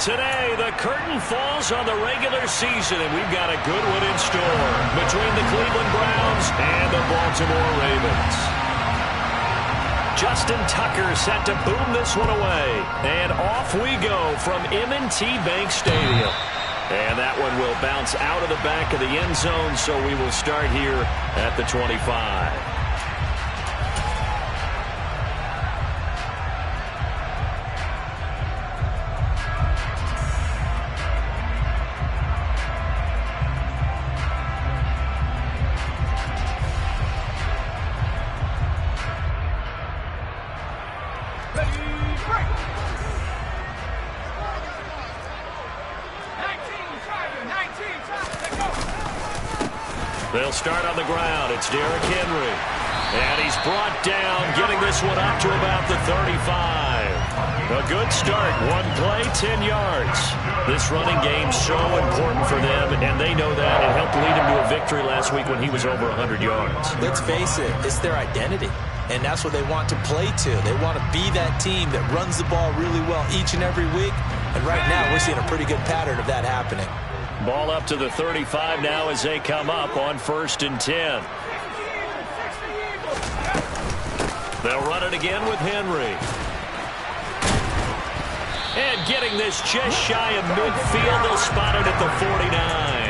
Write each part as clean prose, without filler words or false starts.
Today, the curtain falls on the regular season, and we've got a good one in store between the Cleveland Browns and the Baltimore Ravens. Justin Tucker set to boom this one away. And off we go from M&T Bank Stadium. And that one will bounce out of the back of the end zone, so we will start here at the 25. They'll start on the ground. It's Derrick Henry. And he's brought down, getting this one up to about the 35. A good start. One play, 10 yards. This running game's so important for them, and they know that. It helped lead him to a victory last week when he was over 100 yards. Let's face it, it's their identity. And that's what they want to play to. They want to be that team that runs the ball really well each and every week. And right now, we're seeing a pretty good pattern of that happening. Ball up to the 35 now as they come up on 1st and 10. They'll run it again with Henry. And getting this just shy of midfield, they'll spot it at the 49.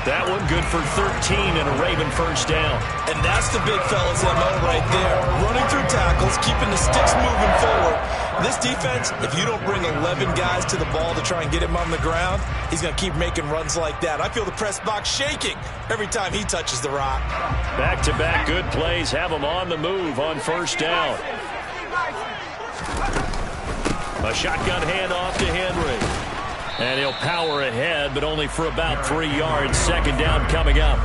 That one good for 13 and a Raven first down. And that's the big fella's MO right there. Running through tackles, keeping the sticks moving forward. This defense, if you don't bring 11 guys to the ball to try and get him on the ground, he's going to keep making runs like that. I feel the press box shaking every time he touches the rock. Back-to-back good plays have him on the move on first down. A shotgun handoff to Henry. And he'll power ahead, but only for about 3 yards. Second down coming up.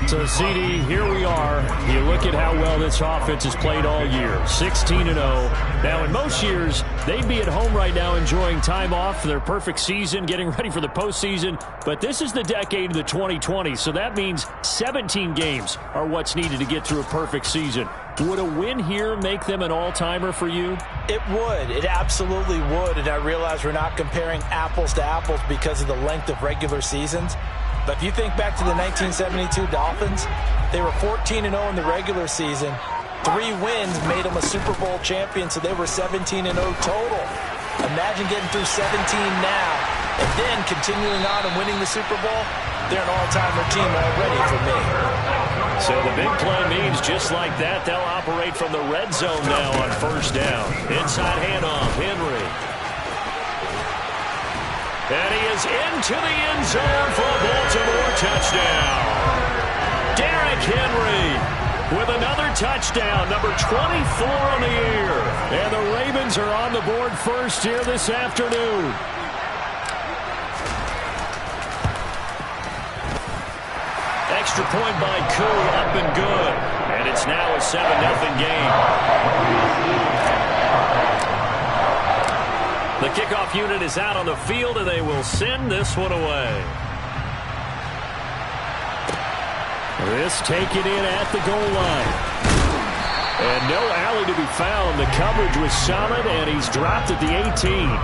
So, CD, here we are. You look at how well this offense has played all year. 16-0. Now, in most years, they'd be at home right now enjoying time off for their perfect season, getting ready for the postseason. But this is the decade of the 2020s, so that means 17 games are what's needed to get through a perfect season. Would a win here make them an all-timer for you? It would. It absolutely would. And I realize we're not comparing apples to apples because of the length of regular seasons. But if you think back to the 1972 Dolphins, they were 14-0 in the regular season. 3 wins made them a Super Bowl champion, so they were 17-0 total. Imagine getting through 17 now and then continuing on and winning the Super Bowl. They're an all-timer team already for me. So the big play means just like that, they'll operate from the red zone now on first down. Inside handoff, Henry. And he is into the end zone for a Baltimore touchdown. Derrick Henry with another touchdown, number 24 on the year. And the Ravens are on the board first here this afternoon. Extra point by Koo, up and good. And it's now a 7-0 game. The kickoff unit is out on the field, and they will send this one away. This taken in at the goal line. And no alley to be found. The coverage was solid, and he's dropped at the 18.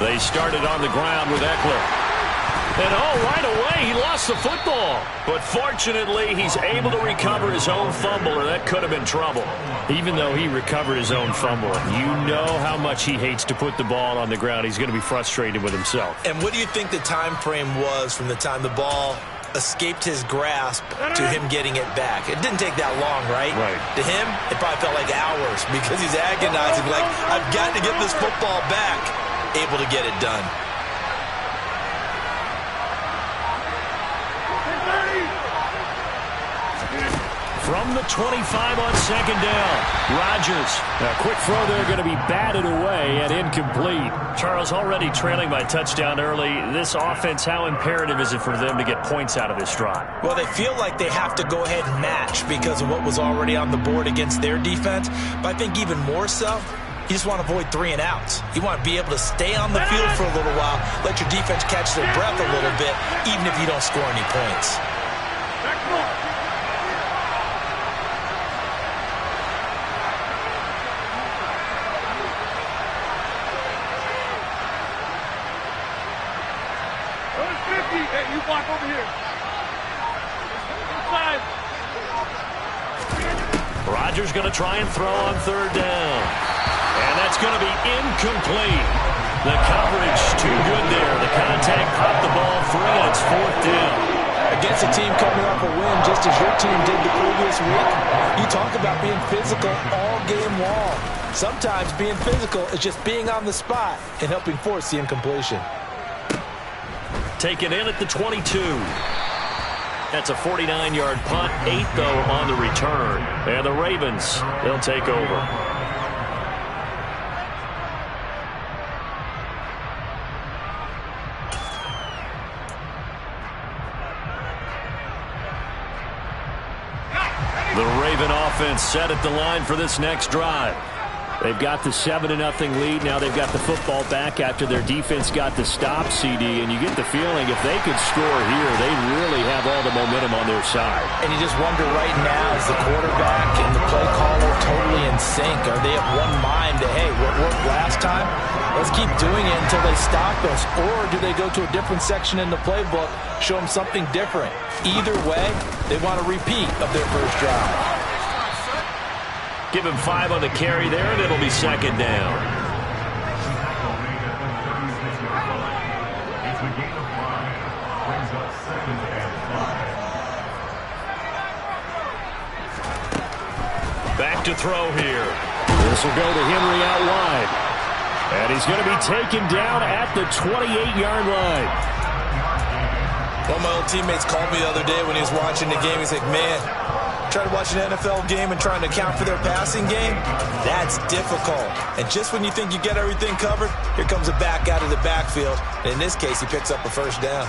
They started on the ground with Eckler. And right away, he lost the football. But fortunately, he's able to recover his own fumble, or that could have been trouble. Even though he recovered his own fumble, you know how much he hates to put the ball on the ground. He's going to be frustrated with himself. And what do you think the time frame was from the time the ball escaped his grasp to him getting it back? It didn't take that long, right? Right. To him, it probably felt like hours because he's agonizing, like, I've got to get this football back. Able to get it done. From the 25 on second down, Rodgers. A quick throw there going to be batted away and incomplete. Charles, already trailing by touchdown early. This offense, how imperative is it for them to get points out of this drive? Well, they feel like they have to go ahead and match because of what was already on the board against their defense. But I think even more so, you just want to avoid 3 and outs. You want to be able to stay on the field for a little while, let your defense catch their breath a little bit, even if you don't score any points. Hey, you walk over here. Inside. Rodgers going to try and throw on 3rd down. And that's going to be incomplete. The coverage too good there. The contact popped the ball free, and it's 4th down. Against a team coming off a win, just as your team did the previous week, you talk about being physical all game long. Sometimes being physical is just being on the spot and helping force the incompletion. Taken in at the 22. That's a 49-yard punt, 8 though on the return. And the Ravens, they'll take over. The Raven offense set at the line for this next drive. They've got the 7-0 lead. Now they've got the football back after their defense got the stop, CD. And you get the feeling if they could score here, they really have all the momentum on their side. And you just wonder right now, is the quarterback and the play caller totally in sync? Are they of one mind that, hey, what worked last time? Let's keep doing it until they stop us. Or do they go to a different section in the playbook, show them something different? Either way, they want a repeat of their first drive. Give him 5 on the carry there, and it'll be 2nd down. Back to throw here. This will go to Henry out wide. And he's going to be taken down at the 28-yard line. One of my old teammates called me the other day when he was watching the game. He's like, man, trying to watch an NFL game and trying to account for their passing game, that's difficult. And just when you think you get everything covered, here comes a back out of the backfield. And in this case, he picks up a 1st down.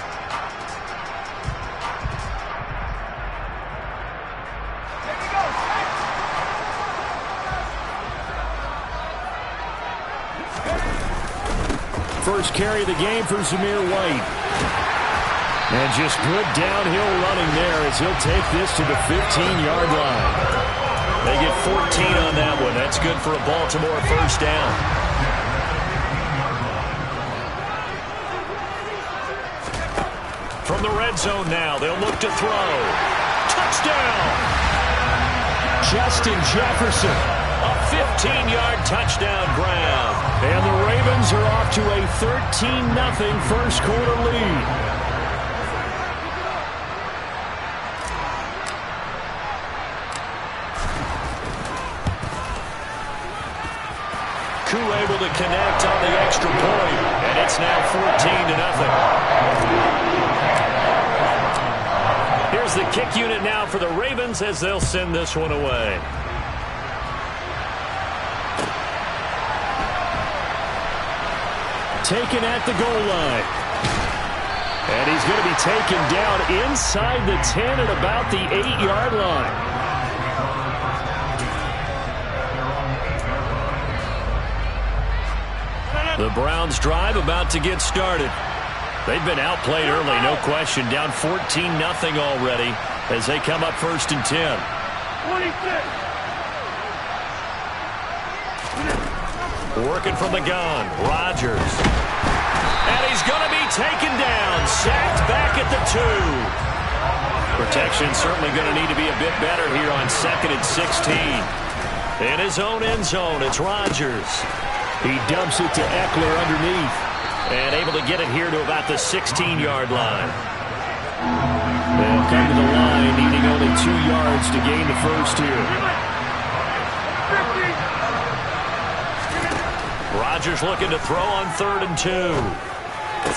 First carry of the game for Zamir White. And just good downhill running there as he'll take this to the 15-yard line. They get 14 on that one. That's good for a Baltimore 1st down. From the red zone now, they'll look to throw. Touchdown! Justin Jefferson. A 15-yard touchdown grab. And the Ravens are off to a 13-0 first quarter lead. Able to connect on the extra point, and it's now 14-0. Here's the kick unit now for the Ravens as they'll send this one away. Taken at the goal line. And he's going to be taken down inside the 10 at about the 8-yard line. The Browns drive about to get started. They've been outplayed early, no question. Down 14-0 already as they come up 1st and 10. 26. Working from the gun, Rodgers. And he's going to be taken down, sacked back at the 2. Protection certainly going to need to be a bit better here on 2nd and 16. In his own end zone, it's Rodgers. He dumps it to Eckler underneath. And able to get it here to about the 16-yard line. They'll come to the line, needing only 2 yards to gain the first here. Rodgers looking to throw on 3rd and 2.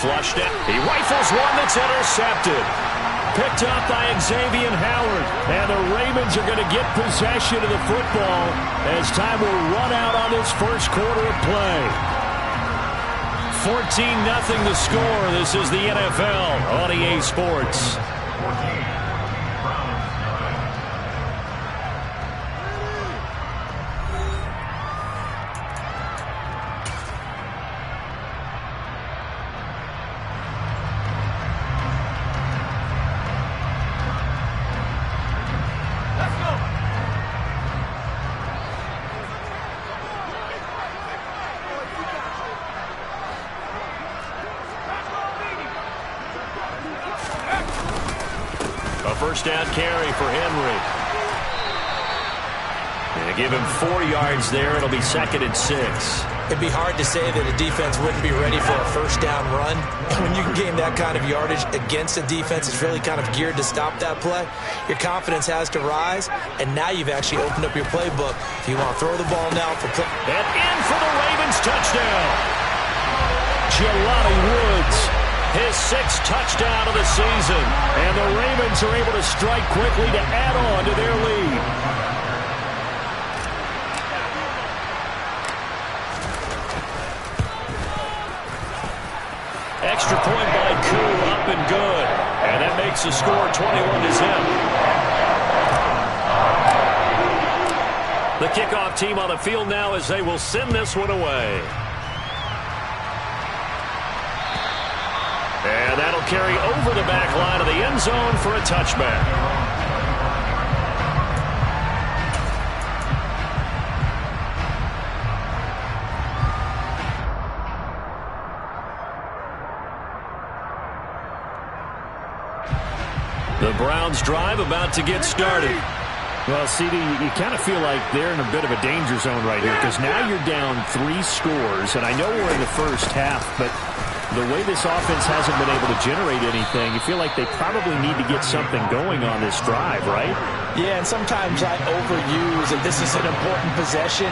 Flushed it. He rifles one that's intercepted. Picked up by Xavier Howard. And the Ravens are going to get possession of the football as time will run out on this first quarter of play. 14-0 the score. This is the NFL on EA Sports. First down carry for Henry. And give him 4 yards there. It'll be 2nd and 6. It'd be hard to say that a defense wouldn't be ready for a first down run. And when you can gain that kind of yardage against a defense that's really kind of geared to stop that play, your confidence has to rise. And now you've actually opened up your playbook. If you want to throw the ball now for play. And in for the Ravens touchdown. Jelani Woods. His 6th touchdown of the season. And the Ravens are able to strike quickly to add on to their lead. Extra point by Koo, up and good. And that makes the score 21-0. The kickoff team on the field now as they will send this one away. And that'll carry over the back line of the end zone for a touchback. The Browns drive about to get started. Well, CD, you kind of feel like they're in a bit of a danger zone right here because now you're down 3 scores, and I know we're in the first half, but the way this offense hasn't been able to generate anything, you feel like they probably need to get something going on this drive, right? Yeah, and sometimes I overuse that this is an important possession,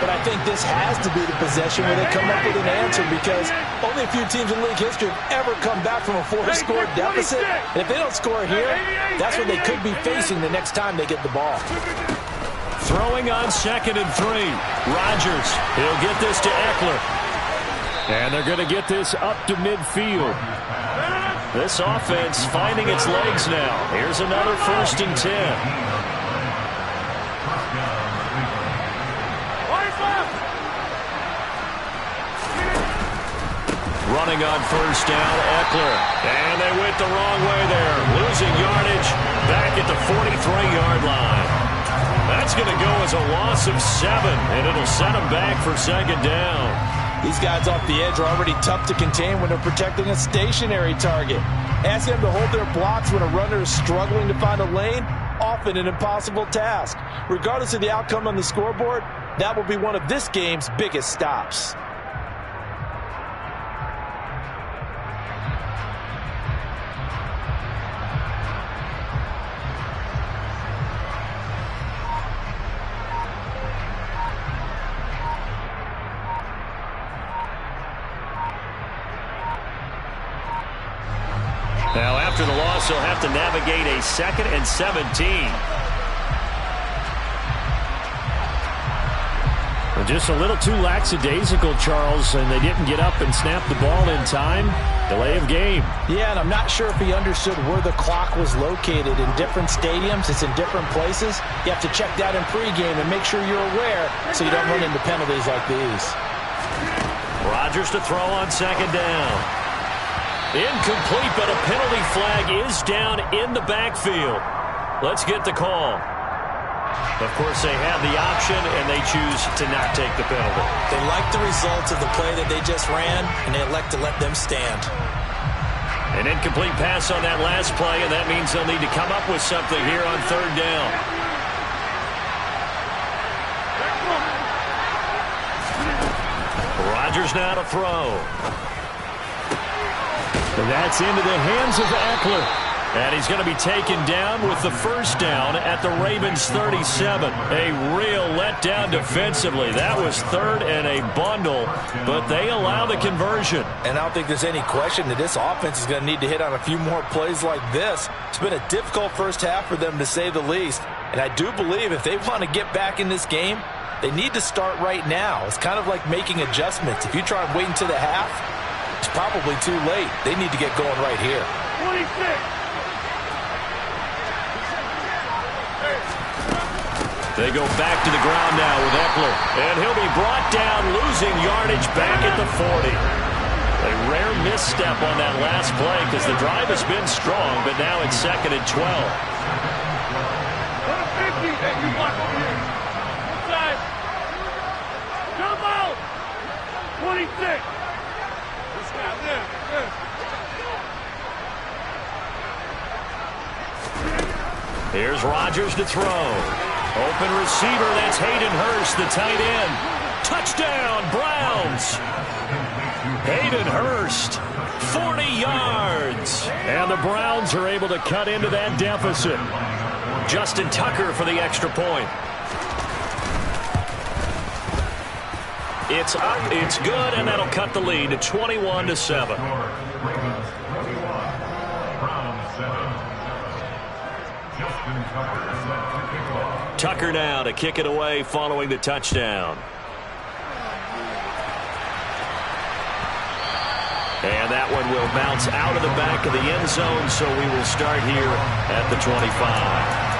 but I think this has to be the possession where they come up with an answer because only a few teams in league history have ever come back from a 4-score deficit. And if they don't score here, that's what they could be facing the next time they get the ball. Throwing on 2nd and 3. Rodgers, he'll get this to Eckler. And they're going to get this up to midfield. This offense finding its legs now. Here's another 1st and 10. Running on 1st down, Eckler. And they went the wrong way there. Losing yardage back at the 43-yard line. That's going to go as a loss of 7, and it'll set them back for 2nd down. These guys off the edge are already tough to contain when they're protecting a stationary target. Ask them to hold their blocks when a runner is struggling to find a lane, often an impossible task. Regardless of the outcome on the scoreboard, that will be one of this game's biggest stops. Now, after the loss, he'll have to navigate a 2nd and 17. Well, just a little too lackadaisical, Charles, and they didn't get up and snap the ball in time. Delay of game. Yeah, and I'm not sure if he understood where the clock was located. In different stadiums, it's in different places. You have to check that in pregame and make sure you're aware so you don't run into penalties like these. Rodgers to throw on 2nd down. Incomplete, but a penalty flag is down in the backfield. Let's get the call. Of course, they have the option, and they choose to not take the penalty. They like the results of the play that they just ran, and they elect to let them stand. An incomplete pass on that last play, and that means they'll need to come up with something here on 3rd down. Rodgers now to throw. And that's into the hands of Eckler. And he's going to be taken down with the 1st down at the Ravens 37. A real letdown defensively. That was 3rd and a bundle, but they allow the conversion. And I don't think there's any question that this offense is going to need to hit on a few more plays like this. It's been a difficult first half for them, to say the least. And I do believe if they want to get back in this game, They need to start right now. It's kind of like making adjustments. If you try and wait until the half, it's probably too late. They need to get going right here. 26. They go back to the ground now with Eckler. And he'll be brought down, losing yardage back at the 40. A rare misstep on that last play because the drive has been strong, but now it's 2nd and 12. 150. Hey, you block over here. Inside. Jump out. 26. This guy, there. Here's Rodgers to throw. Open receiver, that's Hayden Hurst, the tight end. Touchdown, Browns. Hayden Hurst, 40 yards. And the Browns are able to cut into that deficit. Justin Tucker for the extra point. It's up, it's good, and that'll cut the lead to 21-7. Tucker now to kick it away following the touchdown. And that one will bounce out of the back of the end zone, so we will start here at the 25.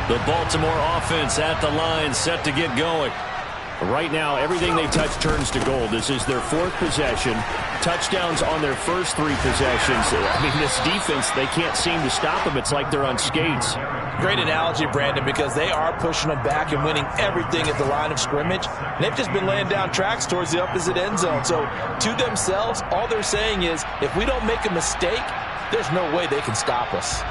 The Baltimore offense at the line, set to get going. Right now, everything they touch turns to gold. This is their 4th possession. Touchdowns on their first 3 possessions. I mean, this defense, they can't seem to stop them. It's like they're on skates. Great analogy, Brandon, because they are pushing them back and winning everything at the line of scrimmage. And they've just been laying down tracks towards the opposite end zone. So, to themselves, all they're saying is, if we don't make a mistake, there's no way they can stop us.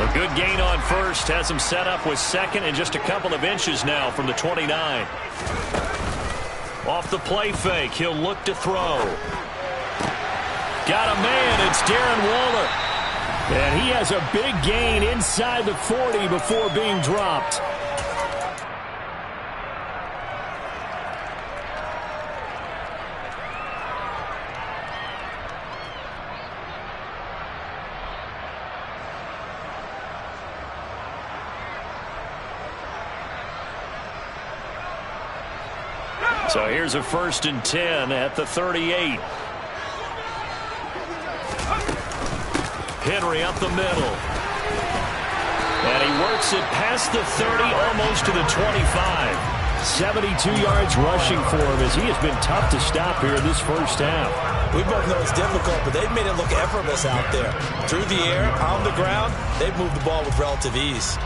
A good gain on first, has him set up with 2nd and just a couple of inches now from the 29. Off the play fake, he'll look to throw. Got a man, it's Darren Waller. And he has a big gain inside the 40 before being dropped. So here's a 1st and 10 at the 38. Henry up the middle. And he works it past the 30, almost to the 25. 72 yards rushing for him as he has been tough to stop here in this first half. We both know it's difficult, but they've made it look effortless out there. Through the air, on the ground, they've moved the ball with relative ease.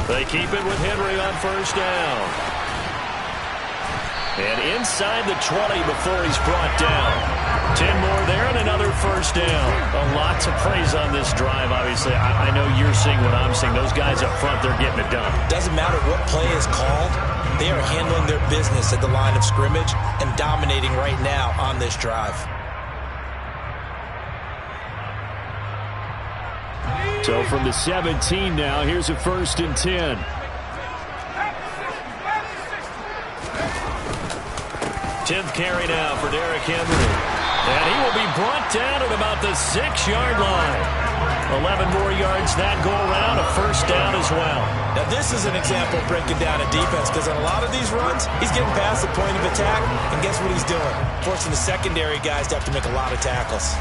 They keep it with Henry on 1st down. And inside the 20 before he's brought down. 10 more there and another 1st down. A lot to praise on this drive, obviously. I know you're seeing what I'm seeing. Those guys up front, they're getting it done. Doesn't matter what play is called. They are handling their business at the line of scrimmage and dominating right now on this drive. So from the 17 now, here's a 1st and 10. Tenth carry now for Derrick Henry. And he will be brought down at about the 6-yard line. 11 more yards that go around, a 1st down as well. Now this is an example of breaking down a defense, because on a lot of these runs, he's getting past the point of attack, and guess what he's doing? Forcing the secondary guys to have to make a lot of tackles.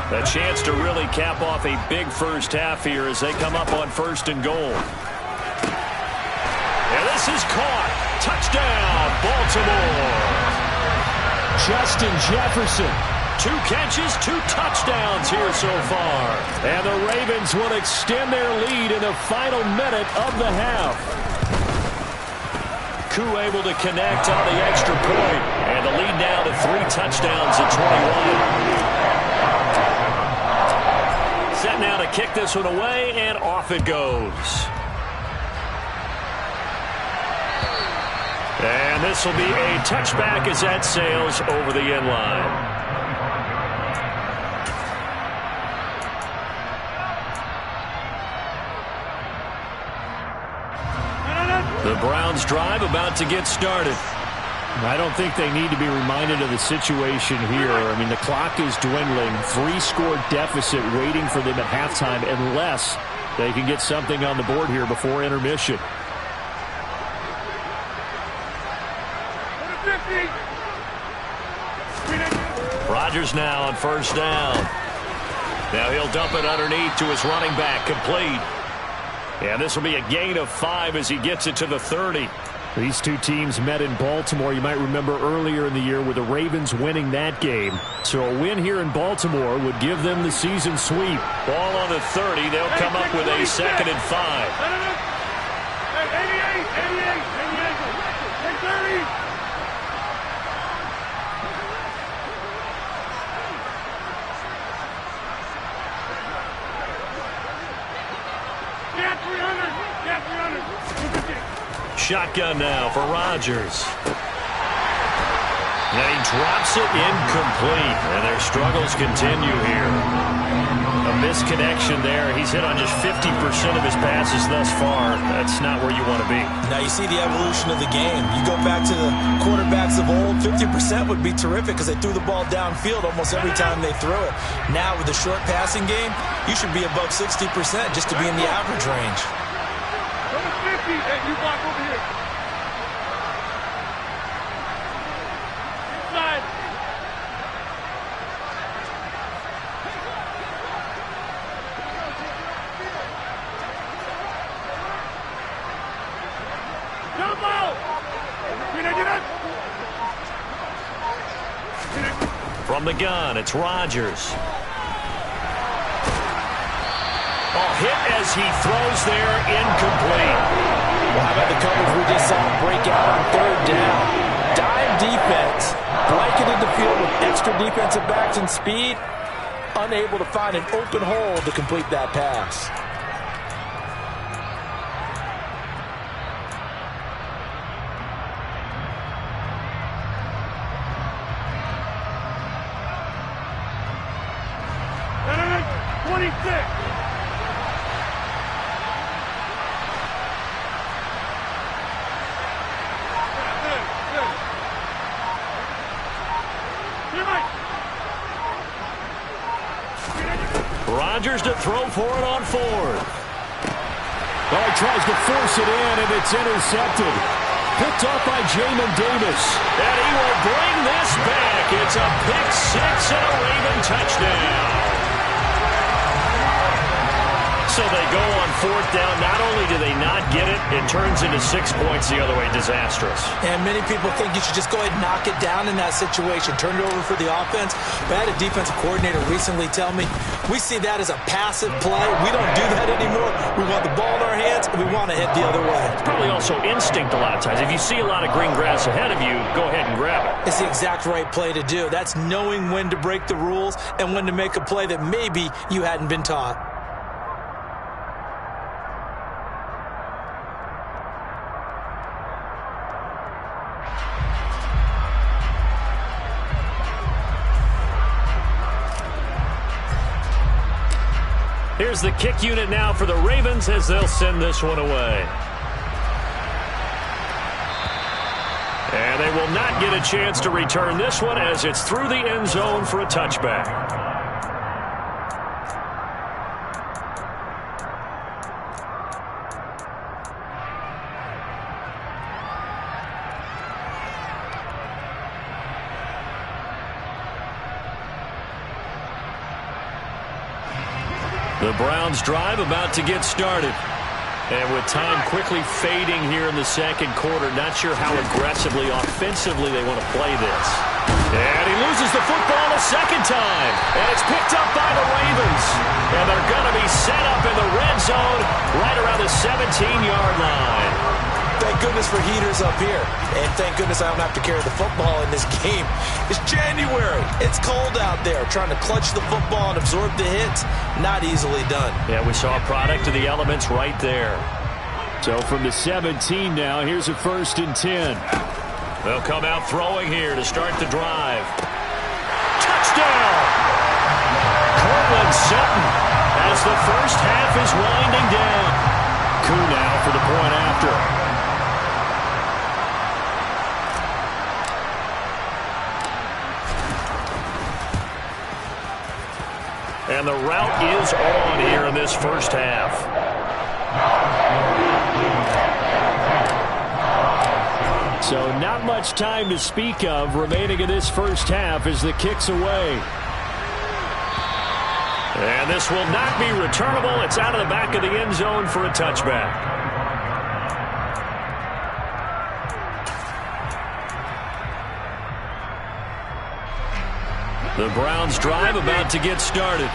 A chance to really cap off a big first half here as they come up on 1st and goal. And this is caught. Touchdown, Baltimore. Justin Jefferson. 2 catches, 2 touchdowns here so far. And the Ravens will extend their lead in the final minute of the half. Koo able to connect on the extra point. And the lead now to 3 touchdowns at 21. set now to kick this one away, and off it goes. And this will be a touchback as that sails over the end line. The Browns drive about to get started. I don't think they need to be reminded of the situation here. I mean, the clock is dwindling. 3-score deficit waiting for them at halftime unless they can get something on the board here before intermission. Rodgers now on first down. Now he'll dump it underneath to his running back, complete. And this will be a gain of 5 as he gets it to the 30. These two teams met in Baltimore. You might remember earlier in the year with the Ravens winning that game. So a win here in Baltimore would give them the season sweep. Ball on the 30. They'll come up with a 2nd and 5. 30. Shotgun now for Rodgers. And he drops it incomplete. And their struggles continue here. A misconnection there. He's hit on just 50% of his passes thus far. That's not where you want to be. Now you see the evolution of the game. You go back to the quarterbacks of old, 50% would be terrific because they threw the ball downfield almost every time they threw it. Now with the short passing game, you should be above 60% just to be in the average range. Hey, you block over here. Inside. Jump out. From the gun, it's Rodgers. Hit as he throws there, incomplete. Well, how about the coverage we just saw break out on 3rd down? Dime defense, blanketed the field with extra defensive backs and speed, unable to find an open hole to complete that pass. Rodgers to throw for it on 4th. Well, he tries to force it in, and it's intercepted. Picked off by Jamin Davis. And he will bring this back. It's a pick 6 and a Raven touchdown. So they go on 4th down. Not only do they not get it, it turns into 6 points the other way. Disastrous. And many people think you should just go ahead and knock it down in that situation. Turn it over for the offense. But I had a defensive coordinator recently tell me, we see that as a passive play. We don't do that anymore. We want the ball in our hands, and we want to head the other way. It's probably also instinct a lot of times. If you see a lot of green grass ahead of you, go ahead and grab it. It's the exact right play to do. That's knowing when to break the rules and when to make a play that maybe you hadn't been taught. Here's the kick unit now for the Ravens as they'll send this one away. And they will not get a chance to return this one as it's through the end zone for a touchback. The Browns drive about to get started. And with time quickly fading here in the second quarter, not sure how aggressively, offensively they want to play this. And he loses the football a second time. And it's picked up by the Ravens. And they're going to be set up in the red zone right around the 17-yard line. Thank thank goodness for heaters up here. And thank goodness I don't have to carry the football in this game. It's January. It's cold out there. Trying to clutch the football and absorb the hits, not easily done. Yeah, we saw a product of the elements right there. So from the 17 now, here's a 1st and 10. They'll come out throwing here to start the drive. Touchdown! Cortland Sutton as the first half is winding down. Koo now for the point after. And the route is on here in this first half. So not much time to speak of remaining in this first half as the kick's away. And this will not be returnable. It's out of the back of the end zone for a touchback. The Browns drive about to get started.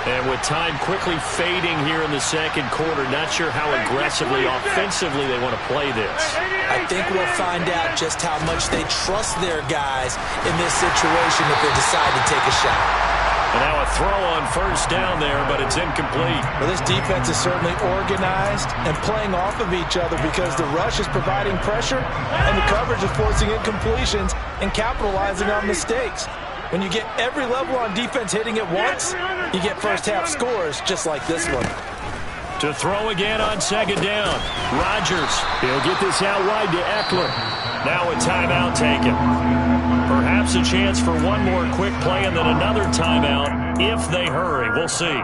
And with time quickly fading here in the second quarter, not sure how aggressively, offensively they want to play this. I think we'll find out just how much they trust their guys in this situation if they decide to take a shot. And now a throw on first down there, but it's incomplete. Well, this defense is certainly organized and playing off of each other because the rush is providing pressure and the coverage is forcing incompletions and capitalizing on mistakes. When you get every level on defense hitting at once, you get first half scores just like this one. To throw again on second down. Rodgers. He'll get this out wide to Eckler. Now a timeout taken. Perhaps a chance for one more quick play and then another timeout if they hurry. We'll see.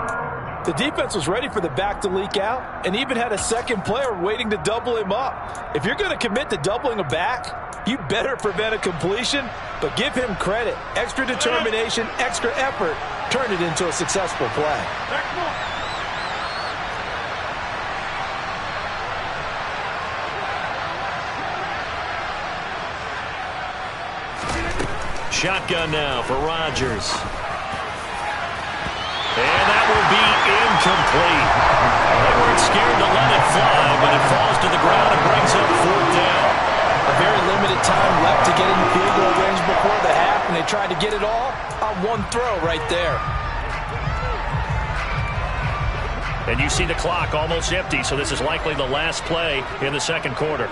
The defense was ready for the back to leak out and even had a second player waiting to double him up. If you're going to commit to doubling a back, you better prevent a completion, but give him credit. Extra determination, extra effort, turn it into a successful play. Shotgun now for Rodgers. And that will be incomplete. They weren't scared to let it fly, but it falls to the ground and brings up 4th down. A very limited time left to get in the field goal range before the half, and they tried to get it all on one throw right there. And you see the clock almost empty, so this is likely the last play in the second quarter.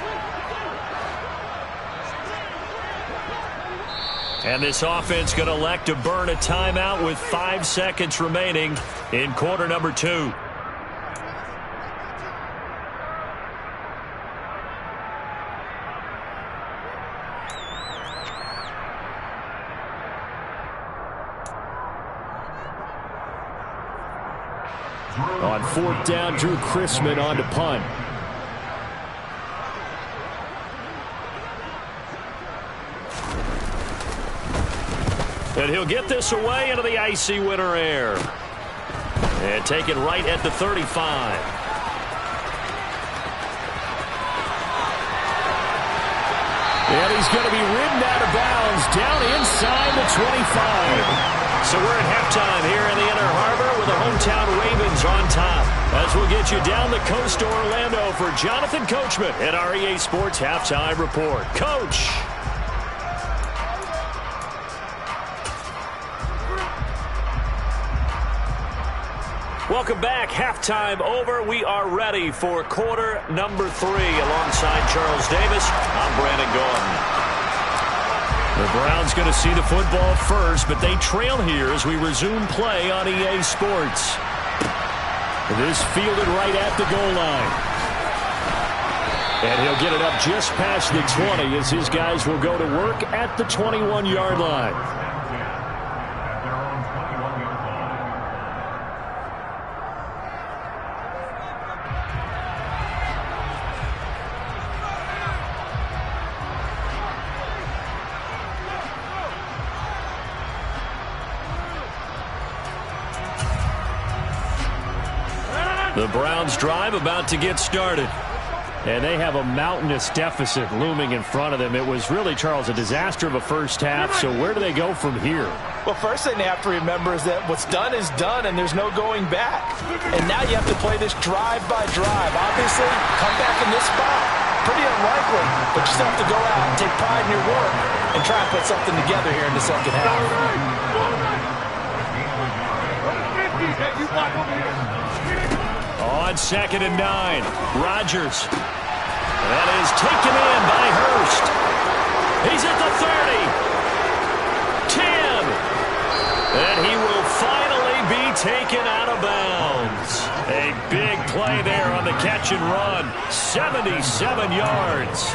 And this offense going to elect to burn a timeout with 5 seconds remaining in quarter number 2. On 4th down, Drew Chrisman on to punt. And he'll get this away into the icy winter air. And take it right at the 35. And he's going to be ridden out of bounds down inside the 25. So we're at halftime here in the Inner Harbor with the hometown Ravens on top. As we'll get you down the coast to Orlando for Jonathan Coachman at our EA Sports Halftime Report. Coach. Welcome back. Halftime over. We are ready for quarter number 3. Alongside Charles Davis, I'm Brandon Gordon. The Browns going to see the football first, but they trail here as we resume play on EA Sports. This fielded right at the goal line. And he'll get it up just past the 20 as his guys will go to work at the 21-yard line. The Browns drive about to get started. And they have a mountainous deficit looming in front of them. It was really, Charles, a disaster of a first half. So where do they go from here? Well, first thing they have to remember is that what's done is done, and there's no going back. And now you have to play this drive by drive. Obviously, come back in this spot. Pretty unlikely, but you still have to go out and take pride in your work and try and put something together here in the second half. On 2nd and 9, Rodgers. That is taken in by Hurst. He's at the 30. 10. And he will finally be taken out of bounds. A big play there on the catch and run. 77 yards.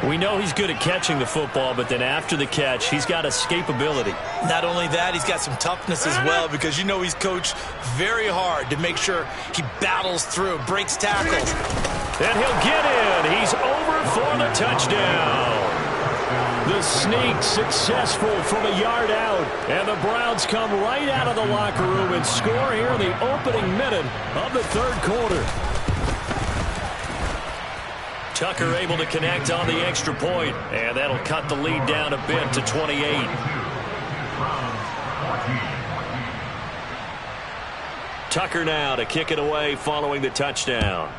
We know he's good at catching the football, but then after the catch, he's got escapability. Not only that, he's got some toughness as well, because you know he's coached very hard to make sure he battles through, breaks tackles. And he'll get in. He's over for the touchdown. The sneak successful from a yard out. And the Browns come right out of the locker room and score here in the opening minute of the third quarter. Tucker able to connect on the extra point, and that'll cut the lead down a bit to 28. Tucker now to kick it away following the touchdown.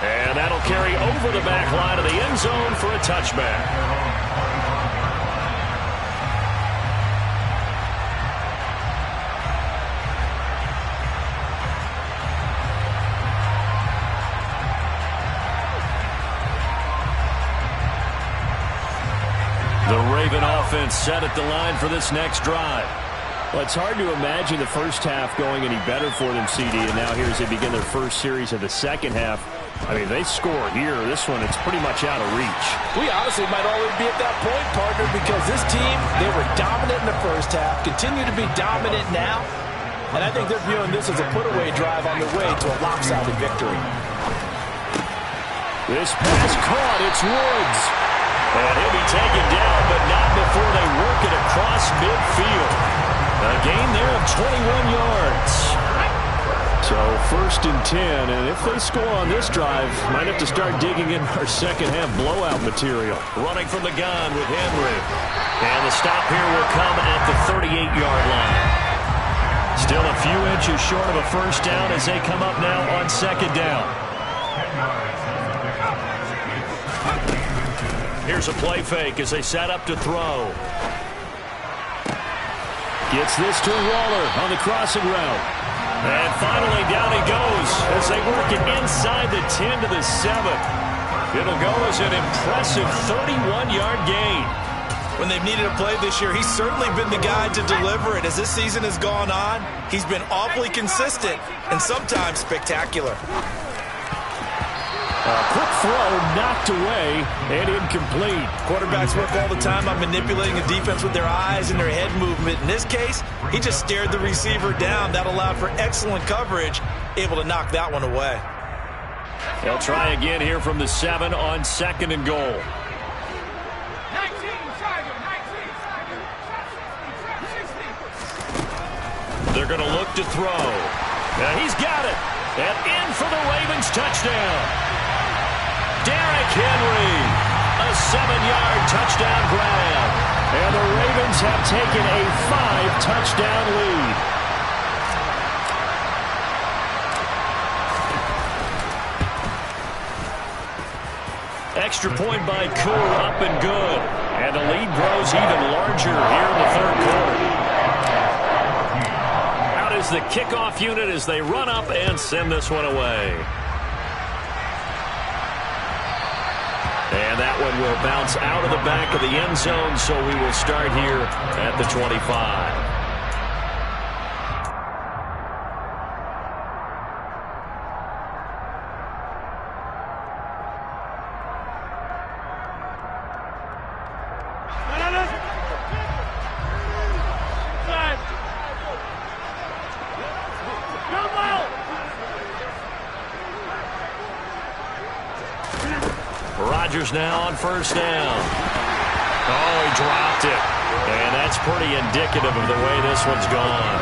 And that'll carry over the back line of the end zone for a touchback. The Raven offense set at the line for this next drive. Well, it's hard to imagine the first half going any better for them, CD, and now here as they begin their first series of the second half. I mean, they score here. This one, it's pretty much out of reach. We honestly might always be at that point, partner, because this team, they were dominant in the first half, continue to be dominant now, and I think they're viewing this as a put-away drive on their way to a lopsided victory. This pass caught. It's Woods. And he'll be taken down, but not before they work it across midfield. A gain there of 21 yards. So 1st and 10, and if they score on this drive, might have to start digging in our second half blowout material. Running from the gun with Henry. And the stop here will come at the 38-yard line. Still a few inches short of a first down as they come up now on 2nd down. Here's a play fake as they set up to throw. Gets this to Waller on the crossing route. And finally down he goes as they work it inside the 10 to the 7. It'll go as an impressive 31-yard gain. When they've needed a play this year, he's certainly been the guy to deliver it. As this season has gone on, he's been awfully consistent and sometimes spectacular. A quick throw knocked away and incomplete. Quarterbacks work all the time on manipulating the defense with their eyes and their head movement. In this case, he just stared the receiver down. That allowed for excellent coverage, able to knock that one away. They'll try again here from the 7 on 2nd and goal. They're going to look to throw. And he's got it. And in for the Ravens touchdown. Derrick Henry, a 7-yard touchdown grab. And the Ravens have taken a 5-touchdown lead. Extra point by Cool, up and good. And the lead grows even larger here in the third quarter. Out is the kickoff unit as they run up and send this one away. And that one will bounce out of the back of the end zone, so we will start here at the 25. Rodgers now on first down. Oh, he dropped it. And that's pretty indicative of the way this one's gone.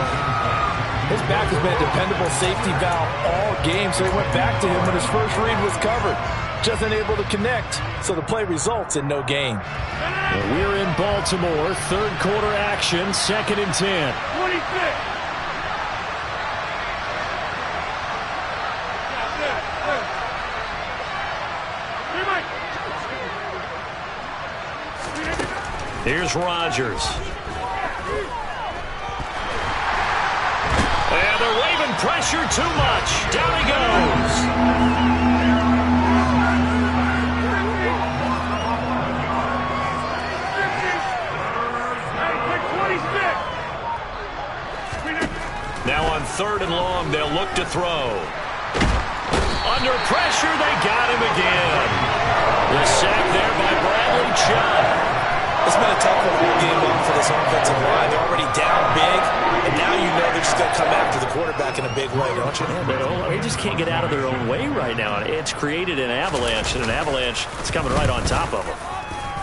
His back has been a dependable safety valve all game, so he went back to him when his first read was covered. Just unable to connect, so the play results in no gain. Well, we're in Baltimore, third quarter action, 2nd and 10. 26. Here's Rodgers. And they're waving pressure too much. Down he goes. Now on 3rd and long, they'll look to throw. Under pressure, they got him again. The sack there by Bradley Chubb. It's been a tough one all game long for this offensive line. They're already down big, and now you know they're just going to come after the quarterback in a big way, don't you? Yeah, they just can't get out of their own way right now. It's created an avalanche, and an avalanche is coming right on top of them.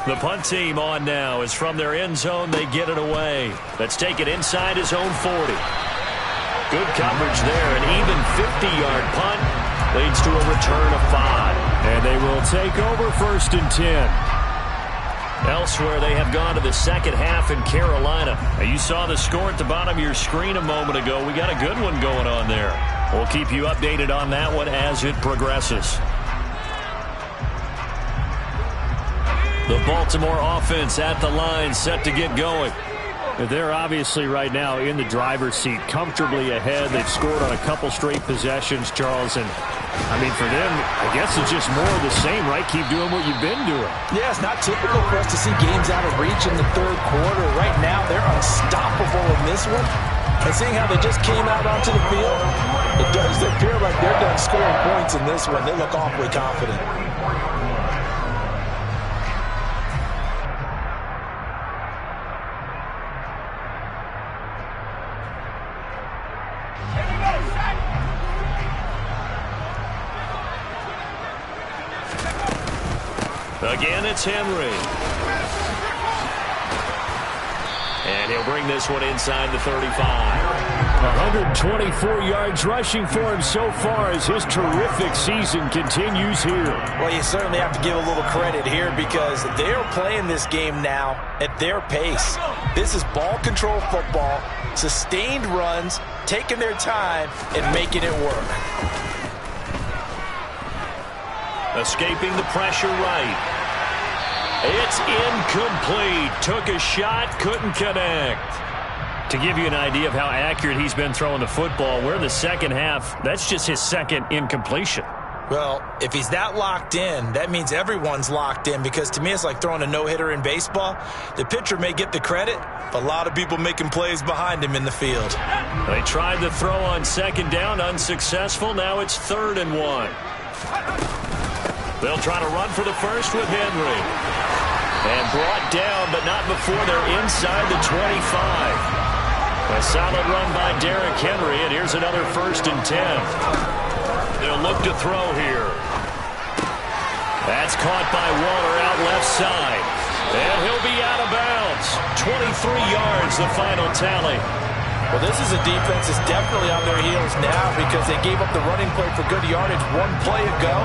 The punt team on now is from their end zone. They get it away. Let's take it inside his own 40. Good coverage there. An even 50-yard punt leads to a return of 5. And they will take over 1st and 10. Elsewhere, they have gone to the second half in Carolina. Now, you saw the score at the bottom of your screen a moment ago. We got a good one going on there. We'll keep you updated on that one as it progresses. The Baltimore offense at the line, set to get going. They're obviously right now in the driver's seat, comfortably ahead. They've scored on a couple straight possessions, Charles. And, I mean, for them, I guess it's just more of the same, right? Keep doing what you've been doing. Yeah, it's not typical for us to see games out of reach in the 3rd quarter. Right now, they're unstoppable in this one. And seeing how they just came out onto the field, it does appear like they're done scoring points in this one. They look awfully confident. Again, it's Henry. And he'll bring this one inside the 35. 124 yards rushing for him so far as his terrific season continues here. Well, you certainly have to give a little credit here because they're playing this game now at their pace. This is ball control football, sustained runs, taking their time, and making it work. Escaping the pressure right. It's incomplete. Took a shot, couldn't connect. To give you an idea of how accurate he's been throwing the football, we're in the second half. That's just his 2nd incompletion. Well, if he's that locked in, that means everyone's locked in because to me it's like throwing a no-hitter in baseball. The pitcher may get the credit, but a lot of people making plays behind him in the field. They tried to throw on 2nd down, unsuccessful. Now it's 3rd and 1. They'll try to run for the first with Henry. And brought down, but not before they're inside the 25. A solid run by Derrick Henry, and here's another 1st and 10. They'll look to throw here. That's caught by Waller out left side. And he'll be out of bounds. 23 yards, the final tally. Well, this is a defense that's definitely on their heels now because they gave up the running play for good yardage 1 play ago.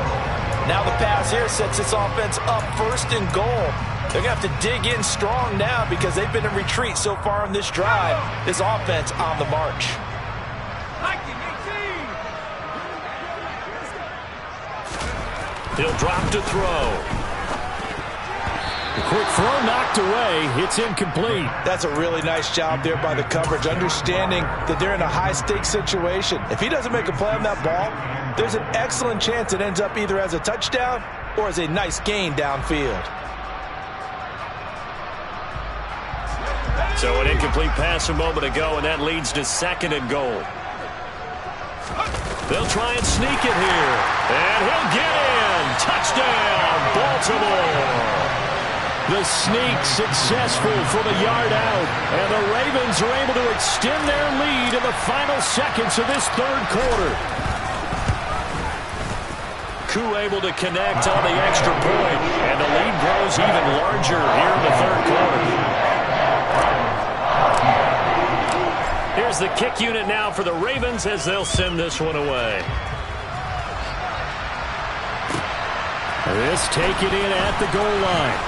Now the pass here sets this offense up 1st and goal. They're going to have to dig in strong now because they've been in retreat so far in this drive. This offense on the march. He'll drop to throw. The quick throw knocked away. It's incomplete. That's a really nice job there by the coverage, understanding that they're in a high-stakes situation. If he doesn't make a play on that ball, there's an excellent chance it ends up either as a touchdown or as a nice gain downfield. So an incomplete pass a moment ago, and that leads to 2nd and goal. They'll try and sneak it here. And he'll get in. Touchdown, Baltimore. The sneak successful from a yard out. And the Ravens are able to extend their lead in the final seconds of this 3rd quarter. Koo able to connect on the extra point. And the lead grows even larger here in the 3rd quarter. Here's the kick unit now for the Ravens as they'll send this one away. This take it in at the goal line.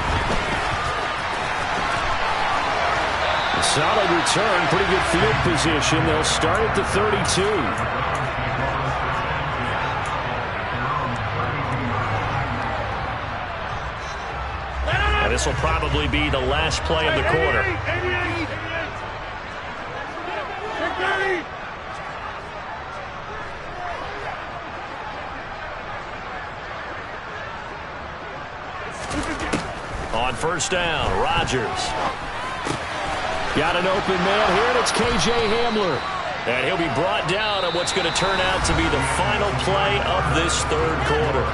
A solid return, pretty good field position. They'll start at the 32. And a This will probably be the last play of the quarter. 88. On first down, Rodgers. Got an open man here, and it's K.J. Hamler. And he'll be brought down on what's going to turn out to be the final play of this third quarter.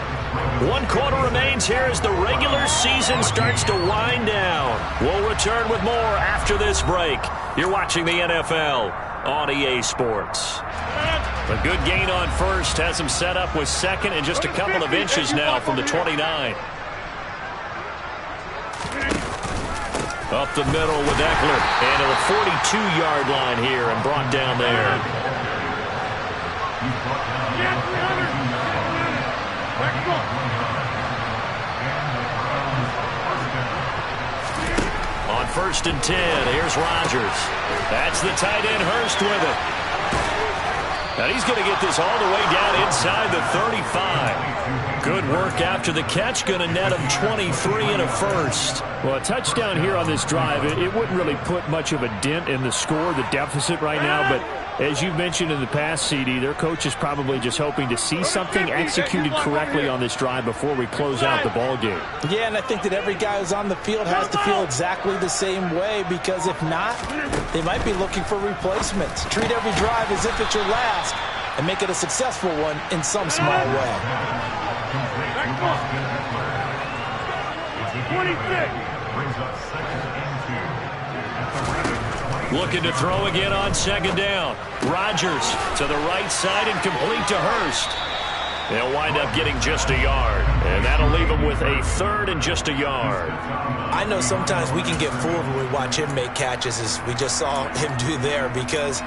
1 quarter remains here as the regular season starts to wind down. We'll return with more after this break. You're watching the NFL on EA Sports. A good gain on first has him set up with second and just a couple of inches now from the 29. Up the middle with Eckler. And to the 42-yard line here and brought down there. On first and 10, here's Rodgers. That's the tight end, Hurst, with it. And he's going to get this all the way down inside the 35. Good work after the catch. Going to net him 23 and a first. Well, a touchdown here on this drive, it wouldn't really put much of a dent in the score, the deficit right now. But as you've mentioned in the past, CD, their coach is probably just hoping to see something executed correctly on this drive before we close out the ball game. Yeah, and I think that every guy who's on the field has to feel exactly the same way, because if not, they might be looking for replacements. Treat every drive as if it's your last and make it a successful one in some small way. 26. Looking to throw again on second down. Rodgers to the right side and complete to Hurst. They'll wind up getting just a yard, and that'll leave them with a third and just a yard. I know sometimes we can get fooled when we watch him make catches, as we just saw him do there, because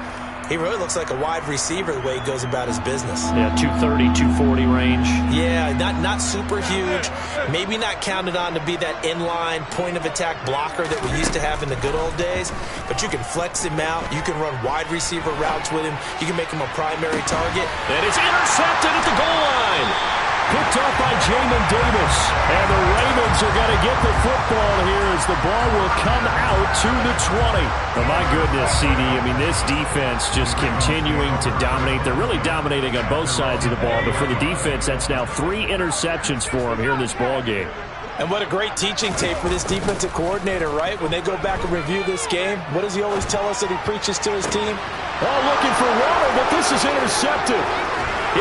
he really looks like a wide receiver the way he goes about his business. Yeah, 230, 240 range. Yeah, not super huge. Maybe not counted on to be that inline point-of-attack blocker that we used to have in the good old days. But you can flex him out. You can run wide receiver routes with him. You can make him a primary target. And it's intercepted at the goal line. Picked up by Jamin Davis. And the Ravens are going to get the football here as the ball will come out to the 20. Oh, my goodness, CD. I mean, this defense just continuing to dominate. They're really dominating on both sides of the ball. But for the defense, that's now 3 interceptions for them here in this ball game. And what a great teaching tape for this defensive coordinator, right? When they go back and review this game, what does he always tell us that he preaches to his team? Oh, looking for water, but this is intercepted.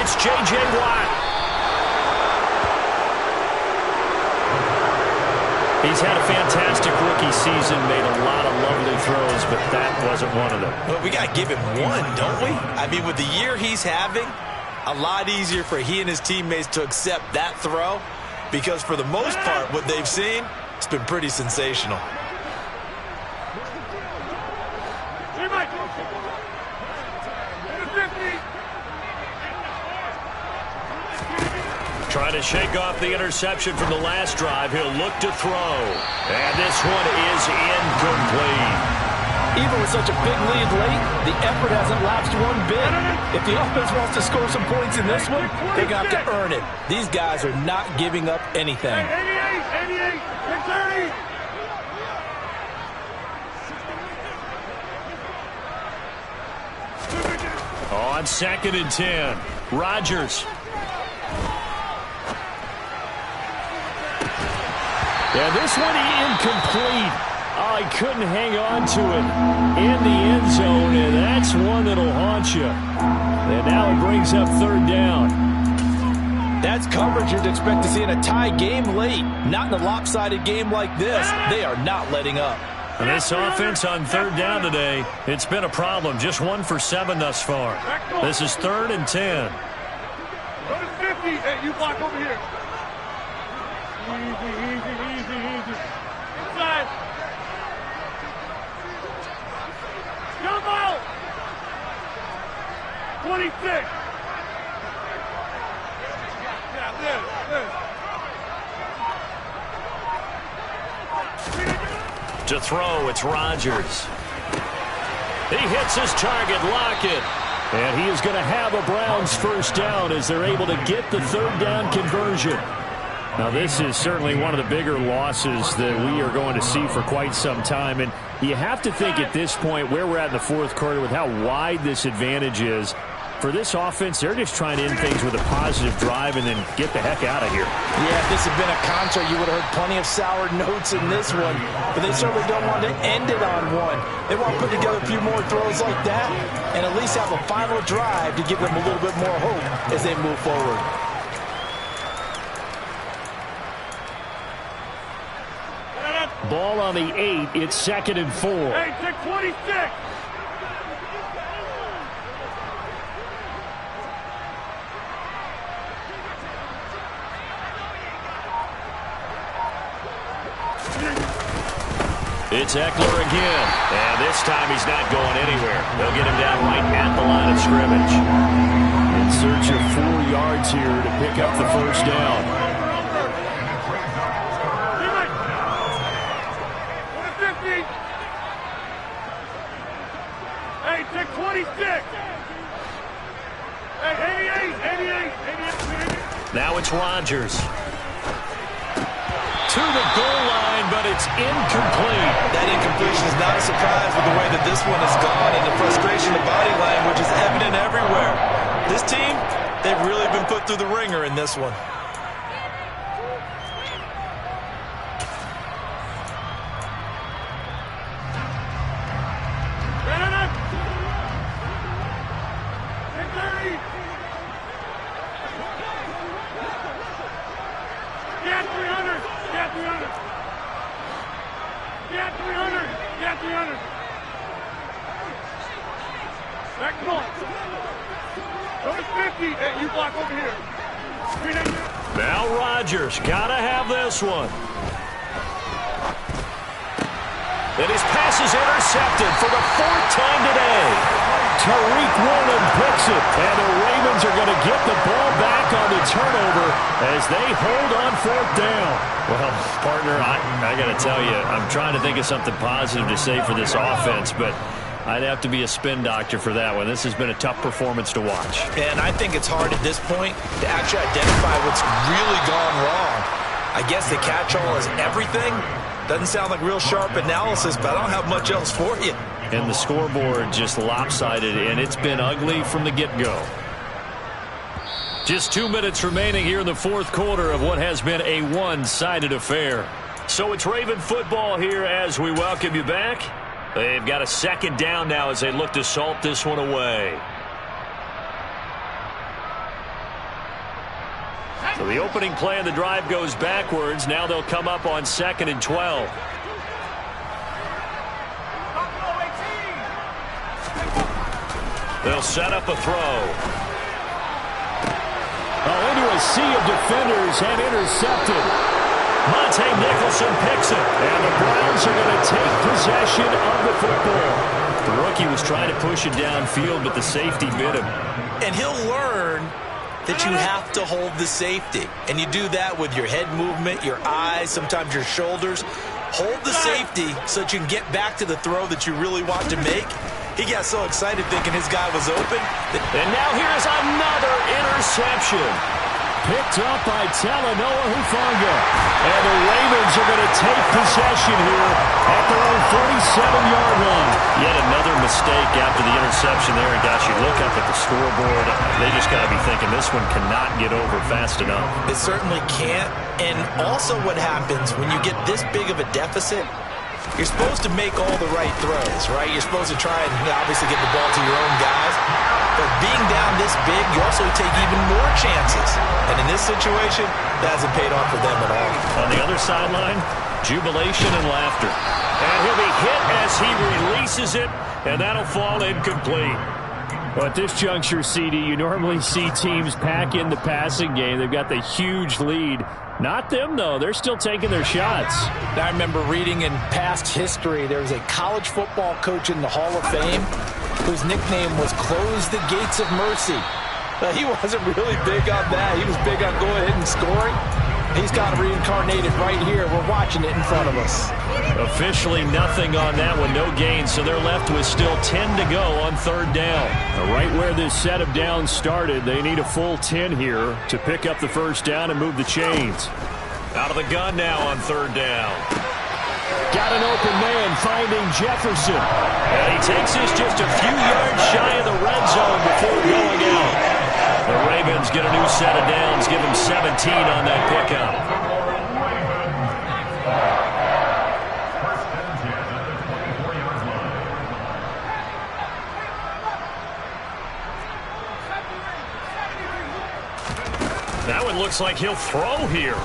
It's J.J. Watt. He's had a fantastic rookie season, made a lot of lovely throws, but that wasn't one of them. Well, we got to give him one, don't we? I mean, with the year he's having, a lot easier for he and his teammates to accept that throw, because for the most part, what they've seen, it's been pretty sensational. Trying to shake off the interception from the last drive. He'll look to throw. And this one is incomplete. Even with such a big lead late, the effort hasn't lapsed one bit. If the offense wants to score some points in this one, they're going to have to earn it. These guys are not giving up anything. 88, 630. On second and 10, Rodgers. And this one incomplete. Oh, he couldn't hang on to it in the end zone, and that's one that'll haunt you. And now it brings up third down. That's coverage you'd expect to see in a tie game late. Not in a lopsided game like this. They are not letting up. And this offense on third down today, it's been a problem. Just 1 for 7 thus far. This is third and 10. Go to 50. Hey, you block over here. Easy. Inside. Jump out. 26. Yeah, this. To throw, it's Rodgers. He hits his target, Lockett. And he is going to have a Browns first down as they're able to get the third down conversion. Now, this is certainly one of the bigger losses that we are going to see for quite some time. And you have to think at this point where we're at in the fourth quarter with how wide this advantage is. For this offense, they're just trying to end things with a positive drive and then get the heck out of here. Yeah, if this had been a concert, you would have heard plenty of sour notes in this one. But they certainly don't want to end it on one. They want to put together a few more throws like that and at least have a final drive to give them a little bit more hope as they move forward. Ball on the 8. It's 2nd and 4. Hey, take 26. It's Eckler again. And this time he's not going anywhere. They'll get him down right at the line of scrimmage. In search of 4 yards here to pick up the first down. Hey, take 26. Hey, 88. Now it's Rodgers. To the goal line, but it's incomplete. That incompletion is not a surprise with the way that this one has gone, and the frustration of body language is evident everywhere. This team, they've really been put through the ringer in this one. Now Rodgers, gotta have this one. And his pass is intercepted for the 4th time today. Tariq Woolen picks it, and the Ravens are going to get the ball back on the turnover as they hold on 4th down. Well, partner, I got to tell you, I'm trying to think of something positive to say for this offense, but I'd have to be a spin doctor for that one. This has been a tough performance to watch. And I think it's hard at this point to actually identify what's really gone wrong. I guess the catch-all is everything. Doesn't sound like real sharp analysis, but I don't have much else for you. And the scoreboard just lopsided, and it's been ugly from the get-go. Just 2 minutes remaining here in the fourth quarter of what has been a one-sided affair. So it's Raven football here as we welcome you back. They've got a 2nd down now as they look to salt this one away. So the opening play of the drive goes backwards. Now they'll come up on 2nd and 12. They'll set up a throw. Into a sea of defenders and intercepted. Monte Nicholson picks it. And the Browns are going to take possession of the football. The rookie was trying to push it downfield, but the safety bit him. And he'll learn that you have to hold the safety. And you do that with your head movement, your eyes, sometimes your shoulders. Hold the safety so that you can get back to the throw that you really want to make. He got so excited thinking his guy was open. And now here's another interception. Picked up by Talanoa Hufanga. And the Ravens are going to take possession here at their own 47-yard line. Yet another mistake after the interception there. And gosh, you look up at the scoreboard, they just got to be thinking this one cannot get over fast enough. It certainly can't. And also what happens when you get this big of a deficit, you're supposed to make all the right throws, right? You're supposed to try and obviously get the ball to your own guys. But being down this big, you also take even more chances. And in this situation, that hasn't paid off for them at all. On the other sideline, jubilation and laughter. And he'll be hit as he releases it, and that'll fall incomplete. Well, at this juncture, CD, you normally see teams pack in the passing game. They've got the huge lead. Not them, though. They're still taking their shots. I remember reading in past history, there was a college football coach in the Hall of Fame whose nickname was Close the Gates of Mercy. But he wasn't really big on that. He was big on going ahead and scoring. He's got to reincarnate it right here. We're watching it in front of us. Officially nothing on that one, no gain, so they're left with still 10 to go on 3rd down. Right where this set of downs started, they need a full 10 here to pick up the first down and move the chains. Out of the gun now on third down. Got an open man finding Jefferson. And he takes this just a few yards shy of the red zone before going out. The Ravens get a new set of downs, give them 17 on that pickup. That one looks like he'll throw here.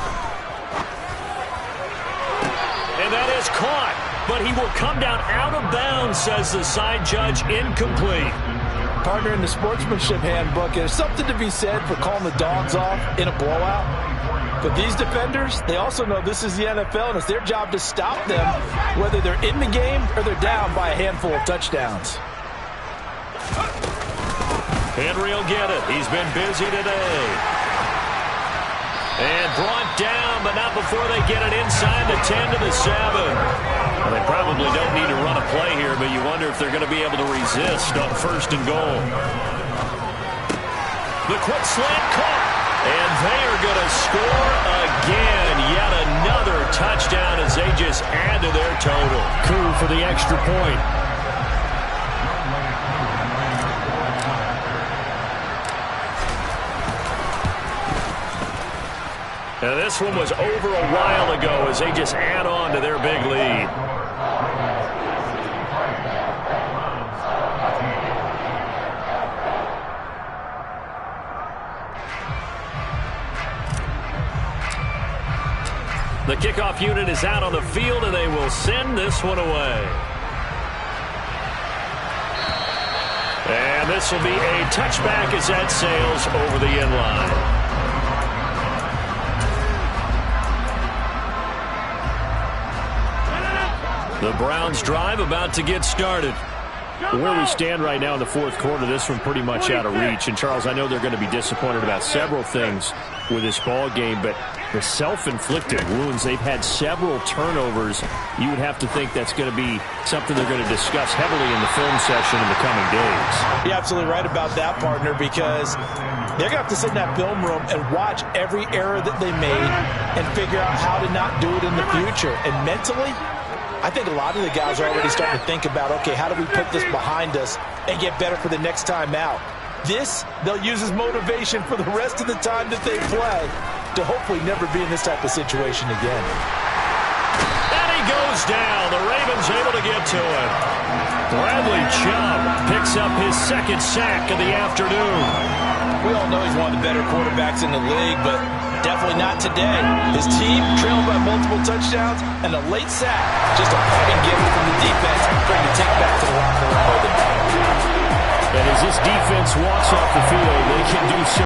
And that is caught, but he will come down out of bounds, says the side judge, incomplete. Partner, in the sportsmanship handbook, there's something to be said for calling the dogs off in a blowout. But these defenders, they also know this is the NFL, and it's their job to stop them, whether they're in the game or they're down by a handful of touchdowns. Henry will get it. He's been busy today. And brought down, but not before they get it inside the 10 to the 7. Well, they probably don't need to run a play here, but you wonder if they're going to be able to resist on first and goal. The quick slant caught, and they are going to score again. Yet another touchdown as they just add to their total. Coup for the extra point. Now, this one was over a while ago as they just add on to their big lead. The kickoff unit is out on the field, and they will send this one away. And this will be a touchback as that sails over the end line. The Browns drive about to get started. Where we stand right now in the fourth quarter, this one pretty much out of reach. And, Charles, I know they're going to be disappointed about several things with this ball game, but the self-inflicted wounds, they've had several turnovers. You would have to think that's going to be something they're going to discuss heavily in the film session in the coming days. You're absolutely right about that, partner, because they're going to have to sit in that film room and watch every error that they made and figure out how to not do it in the future. And mentally, I think a lot of the guys are already starting to think about, okay, how do we put this behind us and get better for the next time out? This, they'll use as motivation for the rest of the time that they play to hopefully never be in this type of situation again. And he goes down. The Ravens able to get to him. Bradley Chubb picks up his second sack of the afternoon. We all know he's one of the better quarterbacks in the league, but definitely not today. His team trailed by multiple touchdowns, and a late sack, just a parting gift from the defense for him to take back to the locker room with him. And as this defense walks off the field,